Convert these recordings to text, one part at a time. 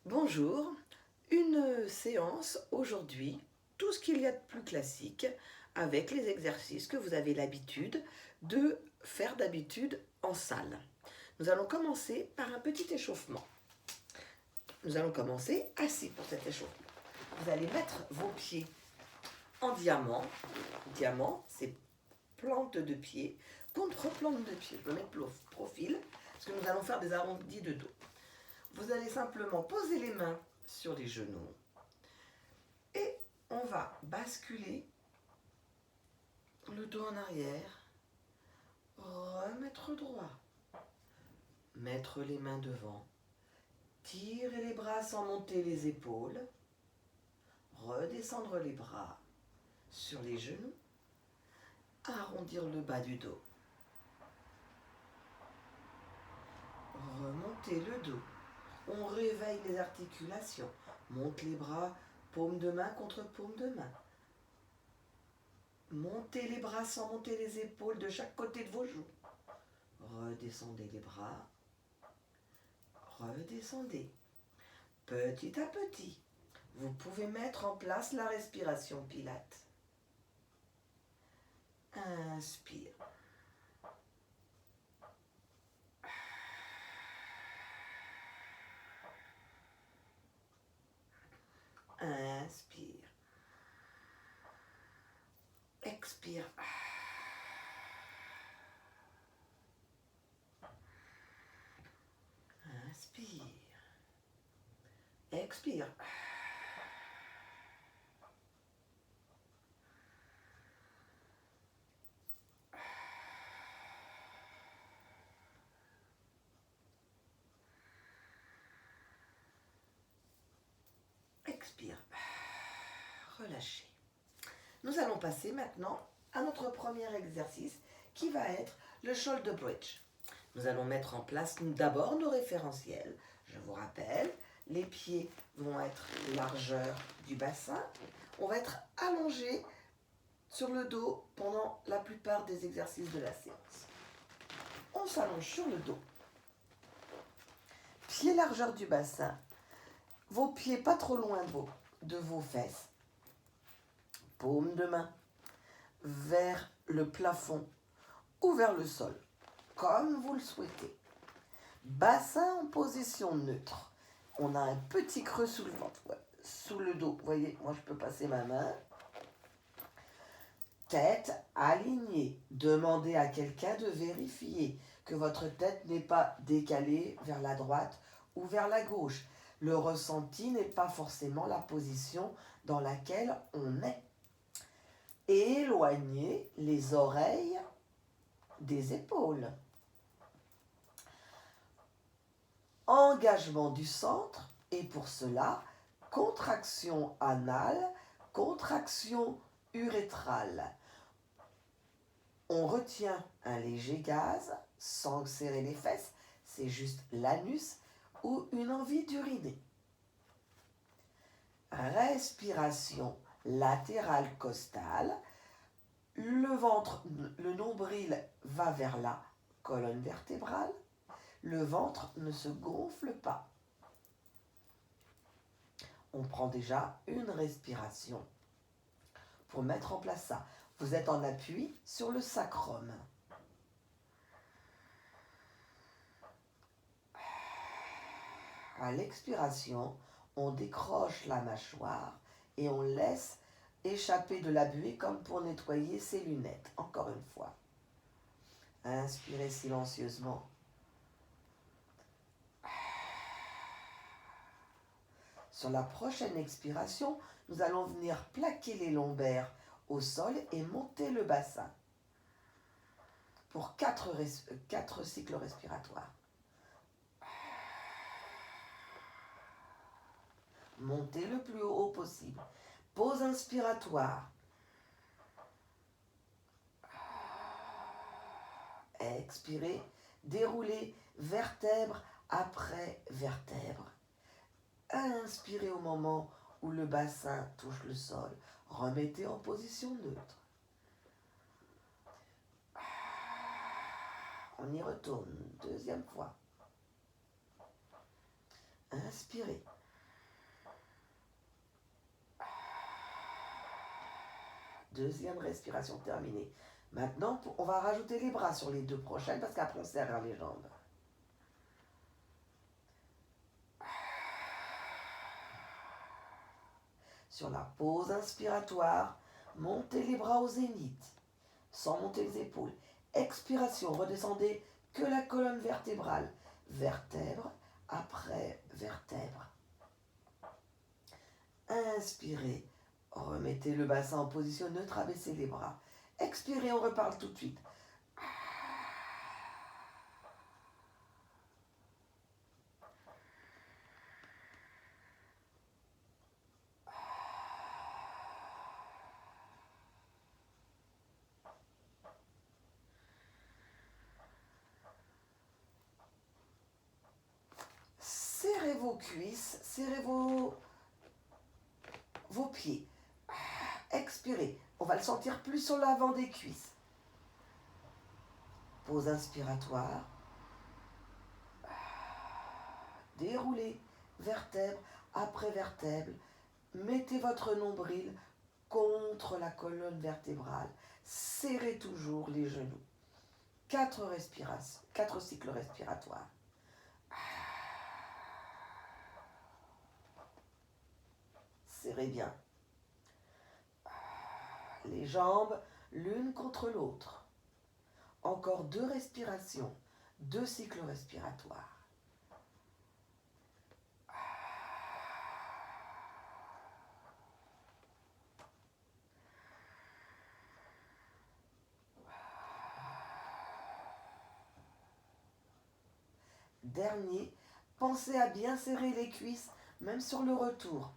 Bonjour, une séance aujourd'hui, tout ce qu'il y a de plus classique avec les exercices que vous avez l'habitude de faire d'habitude en salle. Nous allons commencer par un petit échauffement. Nous allons commencer assis pour cet échauffement. Vous allez mettre vos pieds en diamant. Diamant, c'est plante de pied contre plante de pied. Je vais mettre profil parce que nous allons faire des arrondis de dos. Vous allez simplement poser les mains sur les genoux et on va basculer le dos en arrière, remettre droit, mettre les mains devant, tirer les bras sans monter les épaules, redescendre les bras sur les genoux, arrondir le bas du dos, remonter le dos. On réveille les articulations, monte les bras, paume de main contre paume de main. Montez les bras sans monter les épaules de chaque côté de vos joues. Redescendez les bras. Redescendez. Petit à petit, vous pouvez mettre en place la respiration Pilates. Inspire. Inspire. Expire. Inspire. Expire. Expire. Relâchez. Nous allons passer maintenant à notre premier exercice qui va être le shoulder bridge. Nous allons mettre en place d'abord nos référentiels. Je vous rappelle, les pieds vont être largeur du bassin. On va être allongé sur le dos pendant la plupart des exercices de la séance. On s'allonge sur le dos. Pieds largeur du bassin. Vos pieds pas trop loin de vos fesses. Paume de main vers le plafond ou vers le sol, comme vous le souhaitez. Bassin en position neutre. On a un petit creux sous le ventre, sous le dos. Vous voyez, moi je peux passer ma main. Tête alignée. Demandez à quelqu'un de vérifier que votre tête n'est pas décalée vers la droite ou vers la gauche. Le ressenti n'est pas forcément la position dans laquelle on est. Éloignez les oreilles des épaules. Engagement du centre et pour cela, contraction anale, contraction urétrale. On retient un léger gaz sans serrer les fesses, c'est juste l'anus ou une envie d'uriner. Respiration latérale costale. Le ventre, le nombril va vers la colonne vertébrale. Le ventre ne se gonfle pas. On prend déjà une respiration pour mettre en place ça. Vous êtes en appui sur le sacrum. À l'expiration, on décroche la mâchoire et on laisse échapper de la buée comme pour nettoyer ses lunettes. Encore une fois. Inspirez silencieusement. Sur la prochaine expiration, nous allons venir plaquer les lombaires au sol et monter le bassin pour 4 cycles respiratoires. Montez le plus haut possible. Pause inspiratoire. Expirez, déroulez vertèbre après vertèbre. Inspirez au moment où le bassin touche le sol. Remettez en position neutre. On y retourne, deuxième fois. Inspirez. Deuxième respiration terminée. Maintenant, on va rajouter les bras sur les deux prochaines parce qu'après on serre les jambes. Sur la pause inspiratoire, montez les bras au zénith, sans monter les épaules. Expiration, redescendez que la colonne vertébrale. Vertèbre après vertèbre. Inspirez, remettez le bassin en position neutre, abaissez les bras. Expirez, on reparle tout de suite. Serrez vos cuisses, serrez vos pieds. Expirez. On va le sentir plus sur l'avant des cuisses. Pause inspiratoire. Déroulez vertèbre après vertèbre. Mettez votre nombril contre la colonne vertébrale. Serrez toujours les genoux. 4 respirations, 4 cycles respiratoires. Serrez bien. Les jambes l'une contre l'autre. Encore 2 respirations, 2 cycles respiratoires. Dernier, pensez à bien serrer les cuisses, même sur le retour.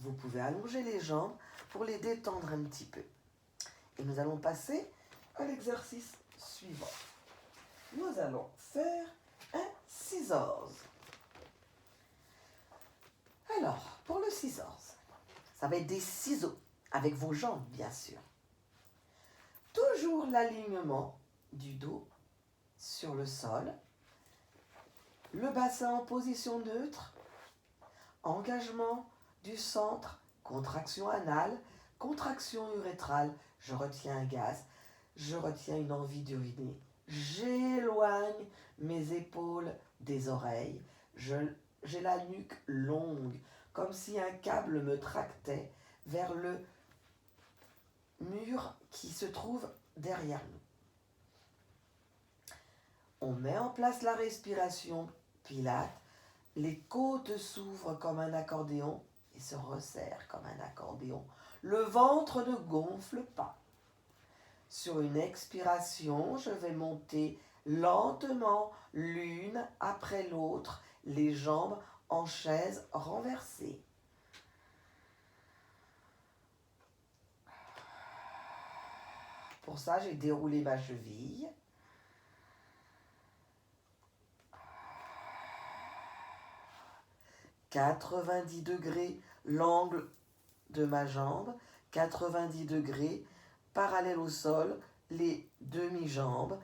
Vous pouvez allonger les jambes pour les détendre un petit peu. Et nous allons passer à l'exercice suivant. Nous allons faire un scissors. Alors, pour le scissors, ça va être des ciseaux, avec vos jambes bien sûr. Toujours l'alignement du dos sur le sol, le bassin en position neutre, engagement du centre, contraction anale, contraction urétrale, je retiens un gaz, je retiens une envie d'uriner, j'éloigne mes épaules des oreilles, j'ai la nuque longue, comme si un câble me tractait vers le mur qui se trouve derrière nous. On met en place la respiration Pilates, les côtes s'ouvrent comme un accordéon et se resserrent comme un accordéon. Le ventre ne gonfle pas. Sur une expiration, je vais monter lentement l'une après l'autre, les jambes en chaise renversée. Pour ça, j'ai déroulé ma cheville. « 90 degrés l'angle de ma jambe, 90 degrés parallèle au sol, les demi-jambes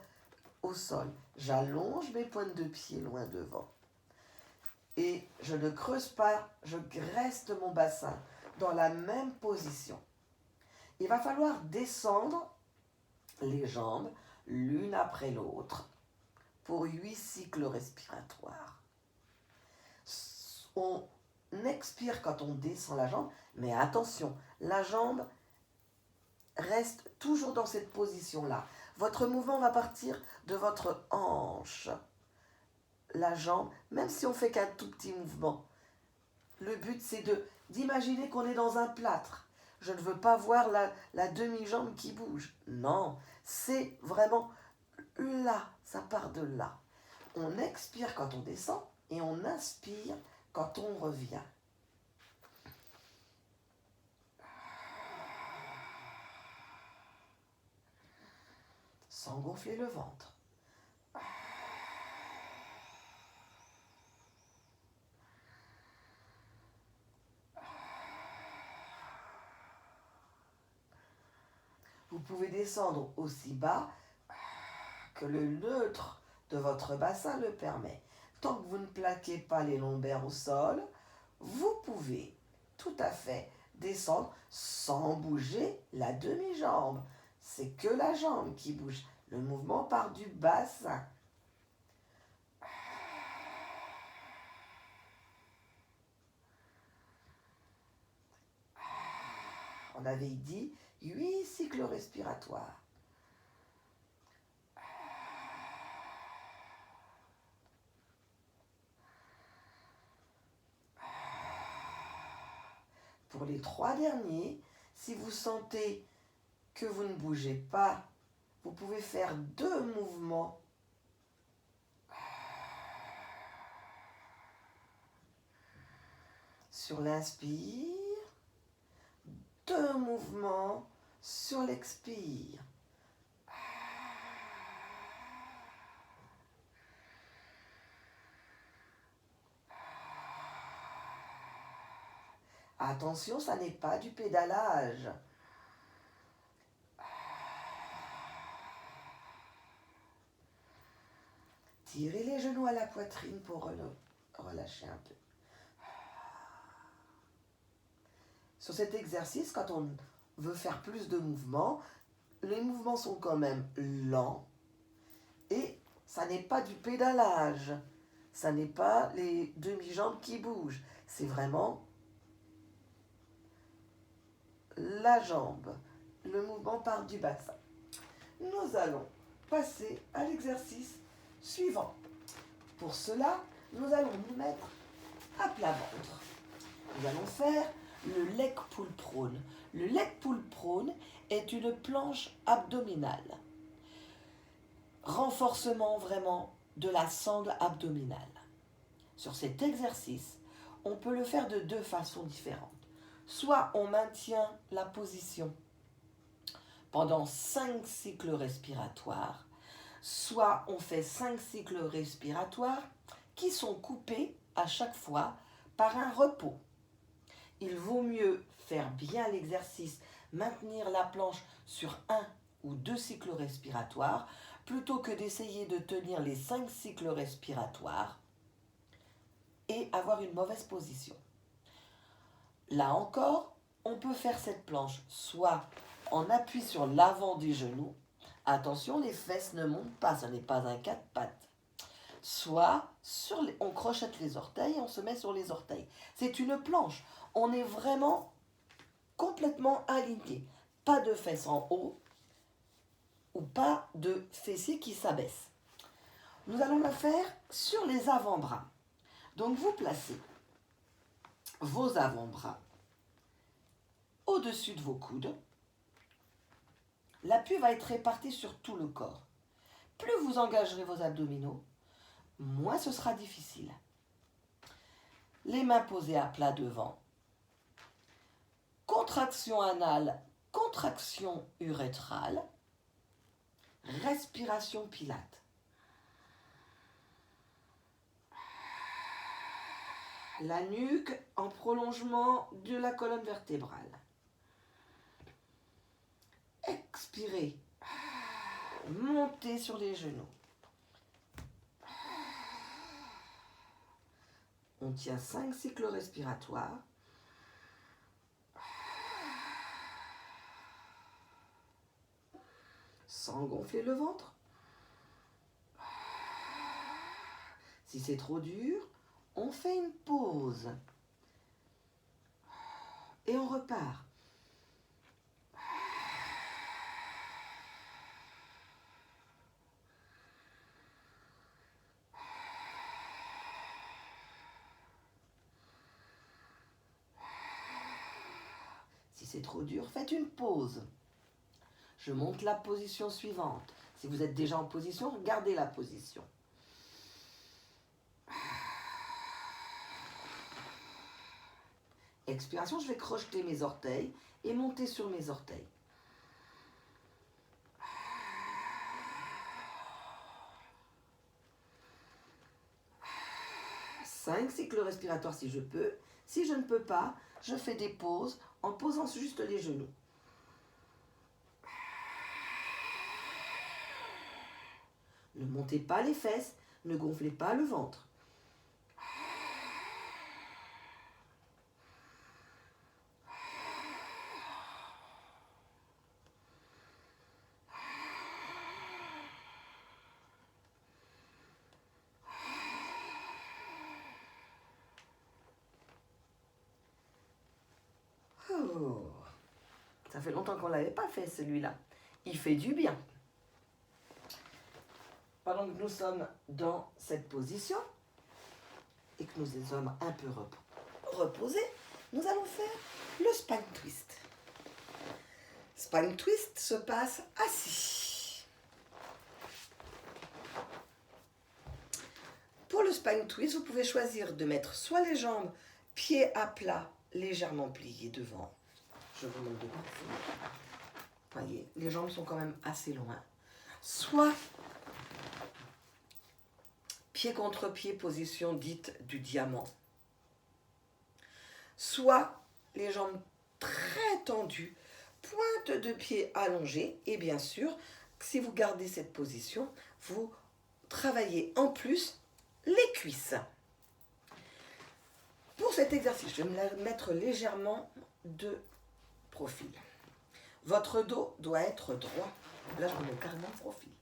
au sol. J'allonge mes pointes de pied loin devant. Et je ne creuse pas, je reste mon bassin dans la même position. Il va falloir descendre les jambes l'une après l'autre pour 8 cycles respiratoires. On expire quand on descend la jambe, mais attention, la jambe reste toujours dans cette position-là. Votre mouvement va partir de votre hanche. La jambe, même si on fait qu'un tout petit mouvement, le but c'est d'imaginer qu'on est dans un plâtre. Je ne veux pas voir la demi-jambe qui bouge. Non, c'est vraiment là, ça part de là. On expire quand on descend et on inspire quand on revient. Sans gonfler le ventre. Vous pouvez descendre aussi bas que le neutre de votre bassin le permet. Tant que vous ne plaquez pas les lombaires au sol, vous pouvez tout à fait descendre sans bouger la demi-jambe. C'est que la jambe qui bouge. Le mouvement part du bassin. On avait dit 8 cycles respiratoires. Pour les 3 derniers, si vous sentez que vous ne bougez pas, vous pouvez faire 2 mouvements. Sur l'inspire, 2 mouvements sur l'expire. Attention, ça n'est pas du pédalage. Tirez les genoux à la poitrine pour relâcher un peu. Sur cet exercice, quand on veut faire plus de mouvements, les mouvements sont quand même lents et ça n'est pas du pédalage. Ça n'est pas les demi-jambes qui bougent. C'est vraiment la jambe. Le mouvement part du bassin. Nous allons passer à l'exercice suivant. Pour cela, nous allons nous mettre à plat ventre. Nous allons faire le leg pull prone. Le leg pull prone est une planche abdominale. Renforcement vraiment de la sangle abdominale. Sur cet exercice, on peut le faire de 2 façons différentes. Soit on maintient la position pendant 5 cycles respiratoires, soit on fait 5 cycles respiratoires qui sont coupés à chaque fois par un repos. Il vaut mieux faire bien l'exercice, maintenir la planche sur 1 ou 2 cycles respiratoires, plutôt que d'essayer de tenir les 5 cycles respiratoires et avoir une mauvaise position. Là encore, on peut faire cette planche soit en appui sur l'avant des genoux. Attention, les fesses ne montent pas, ce n'est pas un 4 pattes. Soit on crochette les orteils et on se met sur les orteils. C'est une planche. On est vraiment complètement aligné. Pas de fesses en haut ou pas de fessiers qui s'abaissent. Nous allons la faire sur les avant-bras. Donc vous placez vos avant-bras au-dessus de vos coudes. L'appui va être réparti sur tout le corps. Plus vous engagerez vos abdominaux, moins ce sera difficile. Les mains posées à plat devant. Contraction anale, contraction urétrale. Respiration pilate. La nuque en prolongement de la colonne vertébrale. Expirez. Montez sur les genoux. On tient 5 cycles respiratoires. Sans gonfler le ventre. Si c'est trop dur, on fait une pause. Et on repart. Si c'est trop dur, faites une pause. Je monte la position suivante. Si vous êtes déjà en position, gardez la position. Expiration, je vais crocheter mes orteils et monter sur mes orteils. Cinq cycles respiratoires si je peux. Si je ne peux pas, je fais des pauses en posant juste les genoux. Ne montez pas les fesses, ne gonflez pas le ventre. Oh, ça fait longtemps qu'on ne l'avait pas fait celui-là. Il fait du bien. Pendant que nous sommes dans cette position et que nous sommes un peu reposés, nous allons faire le spine twist. Spine twist se passe assis. Pour le spine twist, vous pouvez choisir de mettre soit les jambes pieds à plat, légèrement pliés devant. Je vous montre de partout. Voyez, les jambes sont quand même assez loin. Soit pied contre pied, position dite du diamant. Soit les jambes très tendues, pointe de pied allongée. Et bien sûr, si vous gardez cette position, vous travaillez en plus les cuisses. Pour cet exercice, je vais me mettre légèrement de profil. Votre dos doit être droit. Là, je me mets carrément de profil.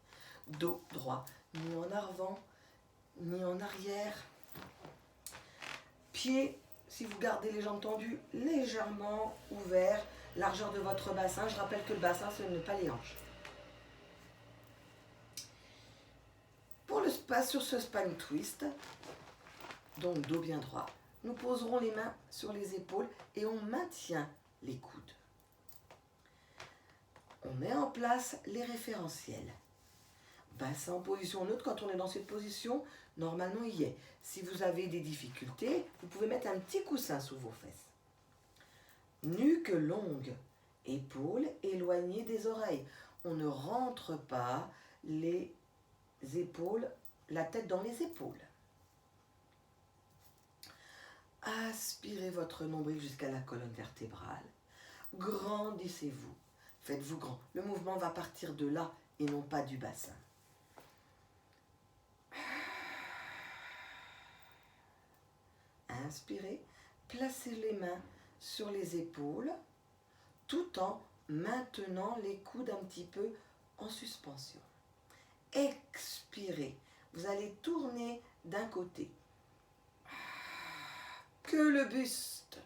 Dos droit, ni en avant, ni en arrière. Pieds, si vous gardez les jambes tendues, légèrement ouverts. Largeur de votre bassin. Je rappelle que le bassin, ce n'est pas les hanches. Pour le spa, sur ce spine twist, donc dos bien droit, nous poserons les mains sur les épaules et on maintient les coudes. On met en place les référentiels. Bassin en position neutre, quand on est dans cette position, normalement il y est. Si vous avez des difficultés, vous pouvez mettre un petit coussin sous vos fesses. Nuque longue, épaules éloignées des oreilles. On ne rentre pas les épaules, la tête dans les épaules. Aspirez votre nombril jusqu'à la colonne vertébrale. Grandissez-vous. Faites-vous grand. Le mouvement va partir de là et non pas du bassin. Inspirez. Placez les mains sur les épaules tout en maintenant les coudes un petit peu en suspension. Expirez. Vous allez tourner d'un côté. Que le buste,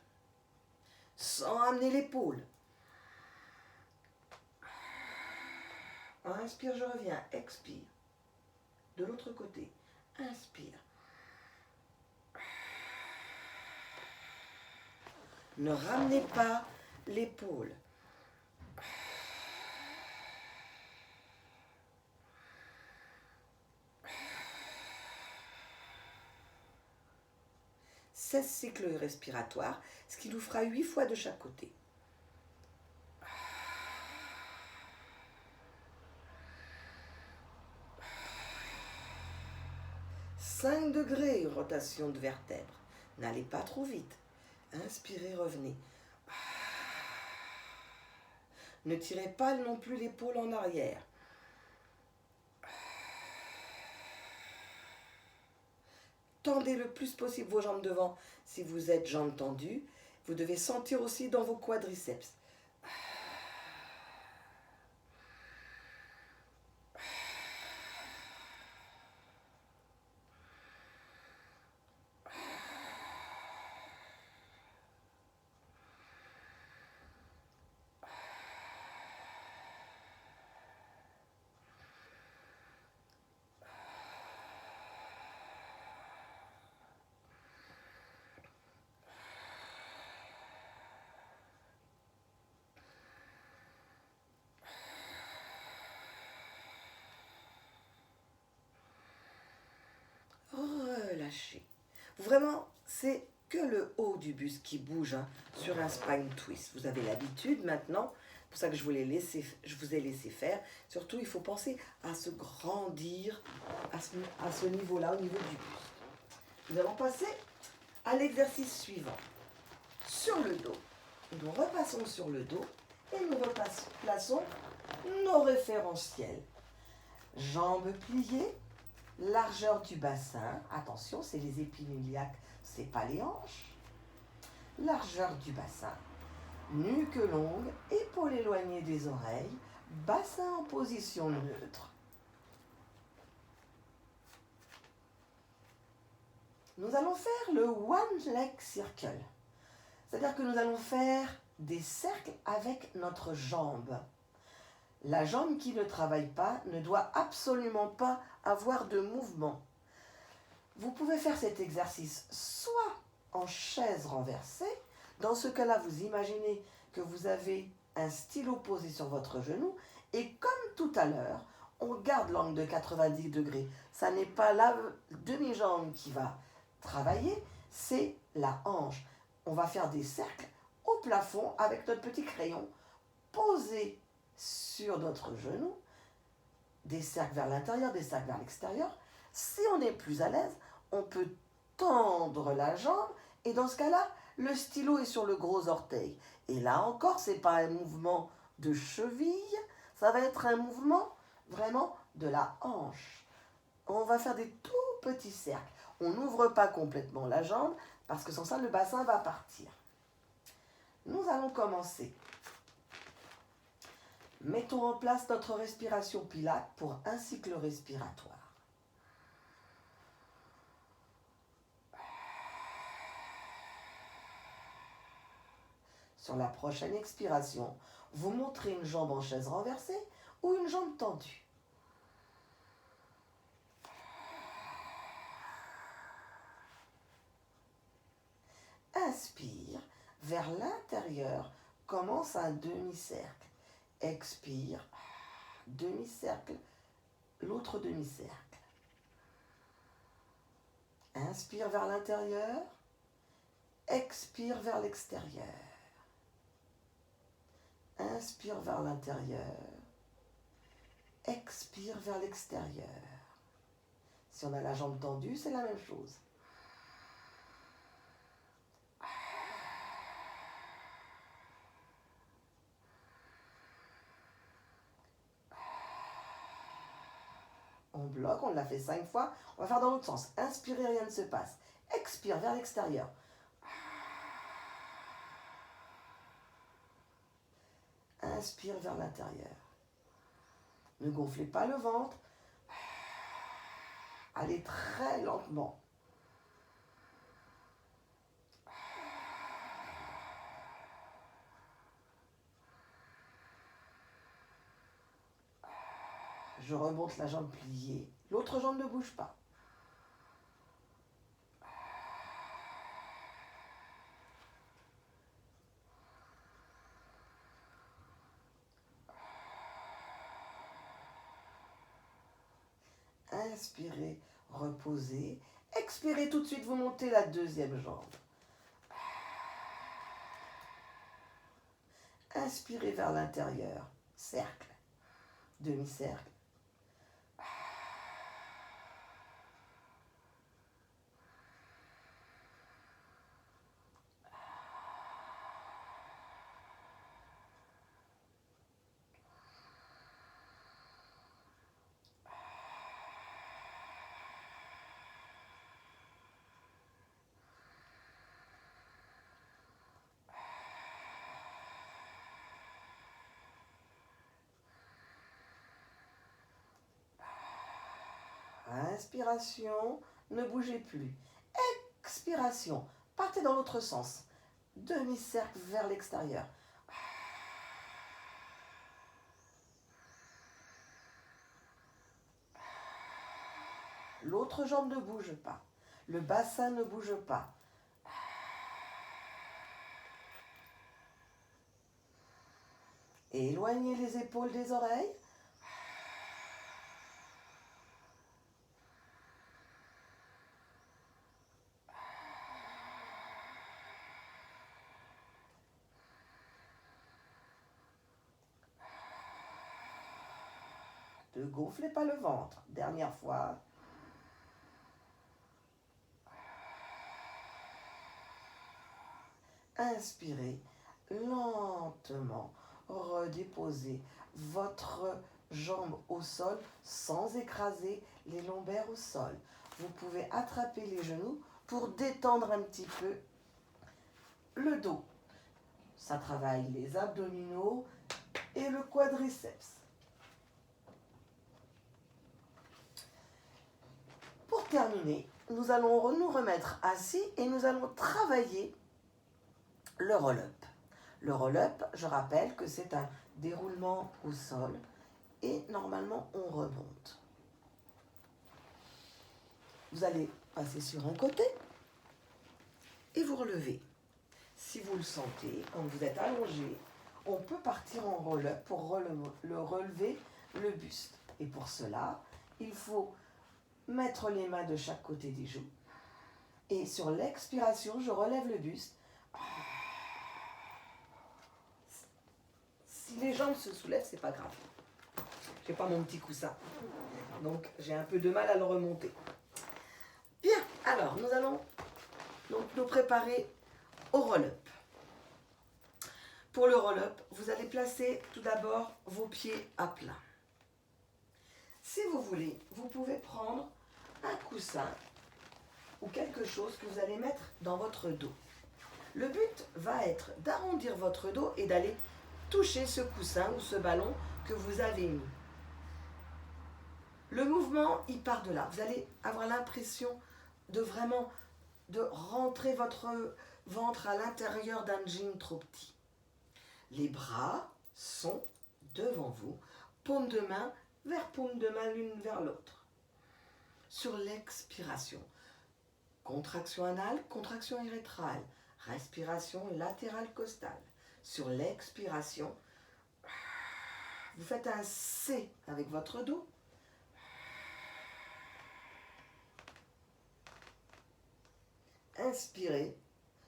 sans amener l'épaule. Inspire, je reviens. Expire. De l'autre côté. Inspire. Ne ramenez pas l'épaule. « 16 cycles respiratoires, ce qui nous fera 8 fois de chaque côté. « 5 degrés, rotation de vertèbres. N'allez pas trop vite. Inspirez, revenez. Ne tirez pas non plus l'épaule en arrière. Tendez le plus possible vos jambes devant si vous êtes jambes tendues. Vous devez sentir aussi dans vos quadriceps. Relâchez. Vraiment, c'est que le haut du buste qui bouge sur un spine twist. Vous avez l'habitude maintenant, c'est pour ça que je vous ai laissé faire. Surtout, il faut penser à se grandir à ce niveau-là, au niveau du buste. Nous allons passer à l'exercice suivant. Sur le dos. Nous repassons sur le dos et nous replaçons nos référentiels. Jambes pliées, largeur du bassin. Attention, c'est les épines iliaques, c'est pas les hanches. Largeur du bassin. Nuque longue, épaules éloignées des oreilles, bassin en position neutre. Nous allons faire le One Leg Circle. C'est-à-dire que nous allons faire des cercles avec notre jambe. La jambe qui ne travaille pas ne doit absolument pas avoir de mouvement. Vous pouvez faire cet exercice soit en chaise renversée. Dans ce cas-là, vous imaginez que vous avez un stylo posé sur votre genou et comme tout à l'heure, on garde l'angle de 90 degrés. Ça n'est pas la demi-jambe qui va travailler, c'est la hanche. On va faire des cercles au plafond avec notre petit crayon posé sur notre genou, des cercles vers l'intérieur, des cercles vers l'extérieur. Si on est plus à l'aise, on peut tendre la jambe et dans ce cas-là, le stylo est sur le gros orteil. Et là encore, ce n'est pas un mouvement de cheville, ça va être un mouvement vraiment de la hanche. On va faire des tout petits cercles. On n'ouvre pas complètement la jambe parce que sans ça, le bassin va partir. Nous allons commencer. Mettons en place notre respiration Pilates pour un cycle respiratoire. Sur la prochaine expiration, vous montrez une jambe en chaise renversée ou une jambe tendue. Inspire, vers l'intérieur, commence un demi-cercle. Expire, demi-cercle, l'autre demi-cercle. Inspire vers l'intérieur, expire vers l'extérieur. Inspire vers l'intérieur, expire vers l'extérieur. Si on a la jambe tendue, c'est la même chose. On bloque, on l'a fait 5 fois. On va faire dans l'autre sens. Inspirez, rien ne se passe. Expire vers l'extérieur. Inspire vers l'intérieur. Ne gonflez pas le ventre. Allez très lentement. Je remonte la jambe pliée. L'autre jambe ne bouge pas. Inspirez, reposez. Expirez tout de suite, vous montez la deuxième jambe. Inspirez vers l'intérieur. Cercle. Demi-cercle. Inspiration, ne bougez plus. Expiration, partez dans l'autre sens. Demi-cercle vers l'extérieur. L'autre jambe ne bouge pas. Le bassin ne bouge pas. Éloignez les épaules des oreilles. Ne gonflez pas le ventre. Dernière fois. Inspirez lentement. Redéposez votre jambes au sol sans écraser les lombaires au sol. Vous pouvez attraper les genoux pour détendre un petit peu le dos. Ça travaille les abdominaux et le quadriceps. Pour terminer, nous allons nous remettre assis et nous allons travailler le roll-up. Le roll-up, je rappelle que c'est un déroulement au sol et normalement on remonte. Vous allez passer sur un côté et vous relevez. Si vous le sentez, quand vous êtes allongé, on peut partir en roll-up pour relever le buste. Et pour cela, il faut mettre les mains de chaque côté des joues. Et sur l'expiration, je relève le buste. Si les jambes se soulèvent, c'est pas grave. J'ai pas mon petit coussin. Donc j'ai un peu de mal à le remonter. Bien, alors nous allons donc nous préparer au roll-up. Pour le roll-up, vous allez placer tout d'abord vos pieds à plat. Si vous voulez, vous pouvez prendre un coussin ou quelque chose que vous allez mettre dans votre dos. Le but va être d'arrondir votre dos et d'aller toucher ce coussin ou ce ballon que vous avez mis. Le mouvement, il part de là. Vous allez avoir l'impression de vraiment de rentrer votre ventre à l'intérieur d'un jean trop petit. Les bras sont devant vous, paume de main l'une vers l'autre. Sur l'expiration, contraction anale, contraction urétrale, respiration latérale costale. Sur l'expiration, vous faites un C avec votre dos. Inspirez,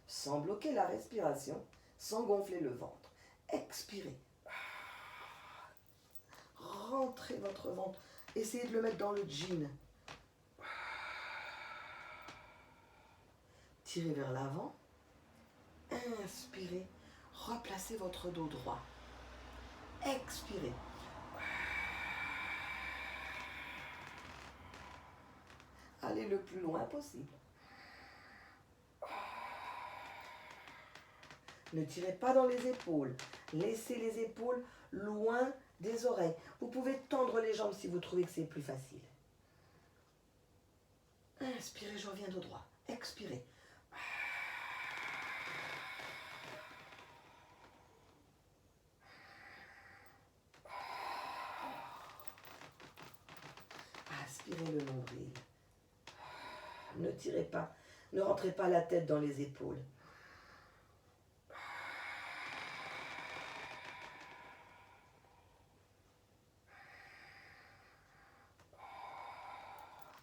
sans bloquer la respiration, sans gonfler le ventre. Expirez. Rentrez votre ventre. Essayez de le mettre dans le jean. Tirez vers l'avant. Inspirez. Replacez votre dos droit. Expirez. Allez le plus loin possible. Ne tirez pas dans les épaules. Laissez les épaules loin des oreilles. Vous pouvez tendre les jambes si vous trouvez que c'est plus facile. Inspirez, je reviens dos droit. Expirez. Aspirez le nombril. Ne tirez pas. Ne rentrez pas la tête dans les épaules.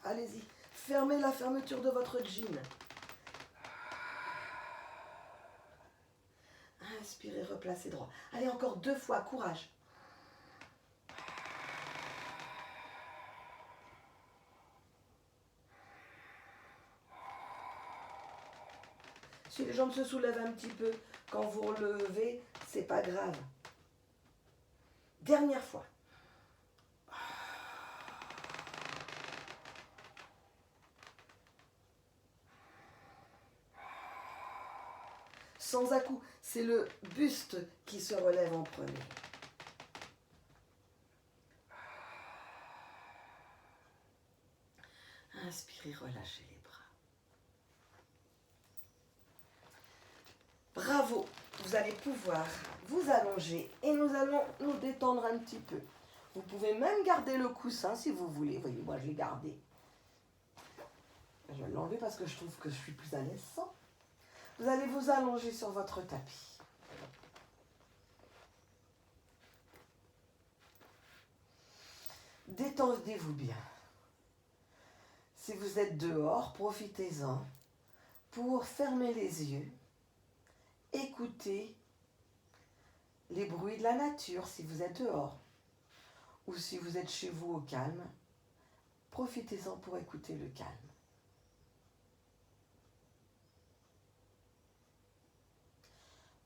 Allez-y, fermez la fermeture de votre jean. Inspirez, replacez droit. Allez, encore 2 fois, courage. Si les jambes se soulèvent un petit peu quand vous relevez, c'est pas grave. Dernière fois. Sans à-coups, c'est le buste qui se relève en premier. Inspirez, relâchez les bras. Bravo, vous allez pouvoir vous allonger et nous allons nous détendre un petit peu. Vous pouvez même garder le coussin si vous voulez. Vous voyez, moi je l'ai gardé. Je vais l'enlever parce que je trouve que je suis plus à l'aise sans. Vous allez vous allonger sur votre tapis. Détendez-vous bien. Si vous êtes dehors, profitez-en pour fermer les yeux, écouter les bruits de la nature si vous êtes dehors. Ou si vous êtes chez vous au calme, profitez-en pour écouter le calme.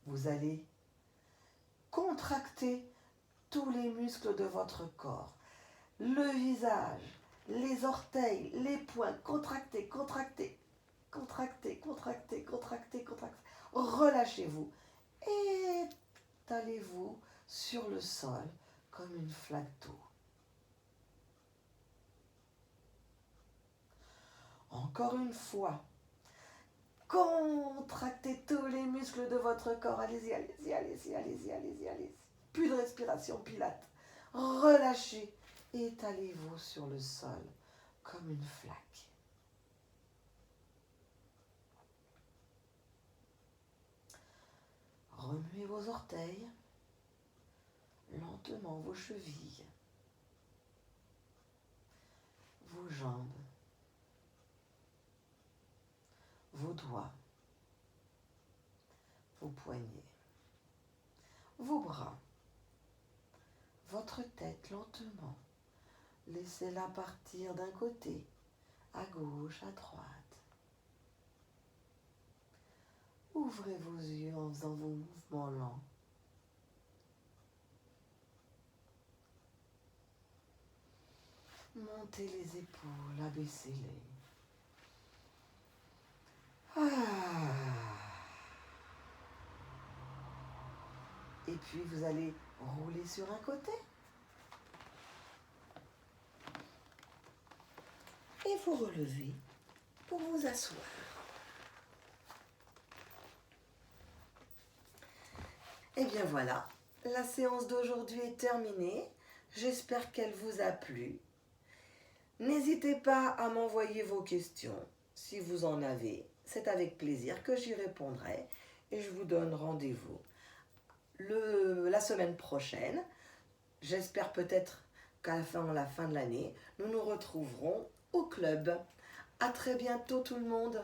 Vous allez contracter tous les muscles de votre corps. Le visage, les orteils, les poings, contractez, contractez, contractez, contractez, contractez, contractez. Relâchez-vous. Étalez-vous sur le sol comme une flaque d'eau. Encore une fois, contractez tous les muscles de votre corps. Allez-y, allez-y, allez-y, allez-y, allez-y, allez-y. Plus de respiration, Pilates. Relâchez. Étalez-vous sur le sol comme une flaque. Remuez vos orteils, lentement vos chevilles, vos jambes, vos doigts, vos poignets, vos bras, votre tête lentement. Laissez-la partir d'un côté, à gauche, à droite. Ouvrez vos yeux en faisant vos mouvements lents. Montez les épaules, abaissez-les. Et puis vous allez rouler sur un côté. Et vous relevez pour vous asseoir. Et bien voilà, la séance d'aujourd'hui est terminée. J'espère qu'elle vous a plu. N'hésitez pas à m'envoyer vos questions si vous en avez. C'est avec plaisir que j'y répondrai et je vous donne rendez-vous la semaine prochaine. J'espère peut-être qu'à la fin de l'année, nous nous retrouverons au club. À très bientôt tout le monde.